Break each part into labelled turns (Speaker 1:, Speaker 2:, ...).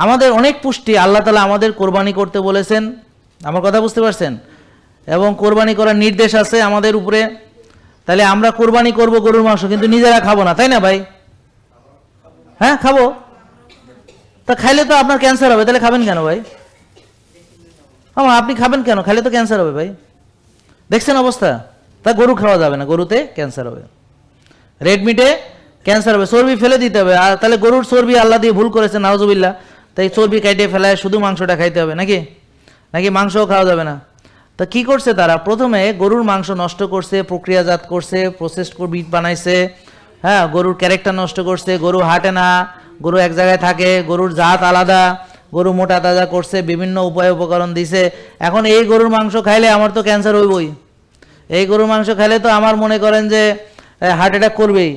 Speaker 1: আমাদের অনেক পুষ্টি আল্লাহ তাআলা আমাদের কোরবানি করতে বলেছেন, আমার কথা বুঝতে পারছেন, এবং কোরবানি করার নির্দেশ আছে আমাদের উপরে। তাহলে আমরা কোরবানি করব গরুর মাংস, কিন্তু নিজেরা খাবো না, তাই না ভাই? হ্যাঁ খাবো। তা খাইলে তো আপনার ক্যান্সার হবে, তাহলে খাবেন কেন ভাই? আপনি খাবেন কেন? খাইলে তো ক্যান্সার হবে ভাই। দেখছেন অবস্থা? তা গরু খাওয়া যাবে না, গরুতে ক্যান্সার হবে, রেড মিটে ক্যান্সার হবে, চর্বি ফেলে দিতে হবে। আর তাহলে গরুর চর্বি আল্লাহ দিয়ে ভুল করেছে, নাউজুবিল্লাহ, তাই চর্বি কাটে ফেলায় শুধু মাংসটা খাইতে হবে নাকি? নাকি মাংসও খাওয়া যাবে না? তা কি করছে তারা? প্রথমে গরুর মাংস নষ্ট করছে, প্রক্রিয়াজাত করছে, প্রসেসড বিট বানাইছে, হ্যাঁ, গরুর ক্যারেক্টার নষ্ট করছে, গরু হাঁটে না, গরু এক জায়গায় থাকে, গরুর জাত আলাদা, গরু মোটা তাজা করছে, বিভিন্ন উপায় উপকরণ দিছে। এখন এই গরুর মাংস খাইলে আমার তো ক্যান্সার হইবই, এই গরুর মাংস খাইলে তো আমার মনে করেন যে হার্ট অ্যাটাক করবেই।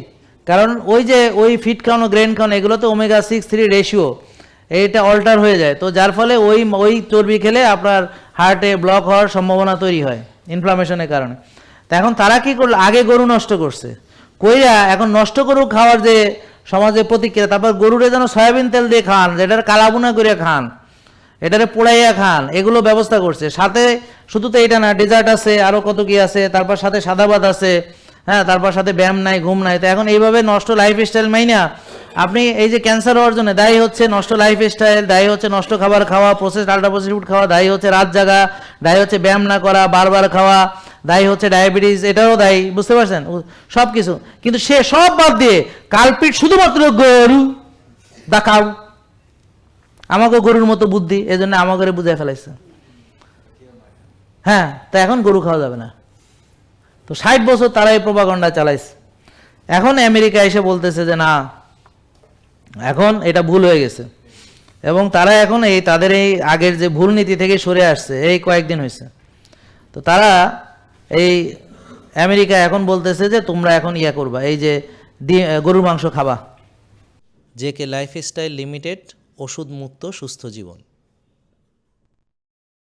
Speaker 1: কারণ ওই যে ওই ফিট খাওয়ানো, গ্রেন খাওয়ানো, এগুলো তো ওমেগা 6-3 রেশিও, এইটা অল্টার হয়ে যায়, তো যার ফলে ওই চর্বি খেলে আপনার হার্টে ব্লক হওয়ার সম্ভাবনা তৈরি হয় ইনফ্লামেশনের কারণে। তা এখন তারা কি করলো? আগে গরু নষ্ট করছে, কইরা এখন নষ্ট গরু খাওয়ার যে সমাজে প্রতিক্রিয়া, তারপর গরুরে যেন সয়াবিন তেল দিয়ে খান, এটার কালাবুনা করে খান, এটারে পোড়াইয়া খান, এগুলো ব্যবস্থা করছে। সাথে শুধু তো এটা না, ডেজার্ট আছে, আরও কত কি আছে, তারপর সাথে সাদাবাদ আছে, হ্যাঁ, তারপর সাথে ব্যায়াম নাই, ঘুম নাই। তো এখন এইভাবে নষ্ট লাইফস্টাইল মাইনা আপনি এই যে ক্যান্সার হওয়ার জন্য দায়ী হচ্ছে নষ্ট লাইফস্টাইল, দায়ী হচ্ছে নষ্ট খাবার খাওয়া, প্রসেসড আল্ট্রা প্রসেসড ফুড খাওয়া, দায়ী হচ্ছে রাত জাগা, দায়ী হচ্ছে ব্যায়াম না করা, বারবার খাওয়া, দায়ী হচ্ছে ডায়াবেটিস, এটাও দায়ী, বুঝতে পারছেন? সব কিছু। কিন্তু সে সব বাদ দিয়ে কালপিট শুধুমাত্র গরু, দেখাও আমাকে গরুর মতো বুদ্ধি, এই জন্য আমাকে বুঝে ফেলাইছে। হ্যাঁ, তা এখন গরু খাওয়া যাবে না। তো 60 বছর তারা এই প্রোপাগান্ডা চালাইছে। এখন আমেরিকা এসে বলতেছে যে না, এখন এটা ভুল হয়ে গেছে, এবং তারা এখন তাদের এই আগের যে ভুল নীতি থেকে সরে আসছে, এই কয়েকদিন হয়েছে। তো তারা এই আমেরিকা এখন বলতেছে যে তোমরা এখন ইয়া করবা, এই যে গরুর মাংস খাবা।
Speaker 2: জেকে লাইফস্টাইল লিমিটেড, ওষুধ মুক্ত সুস্থ জীবন।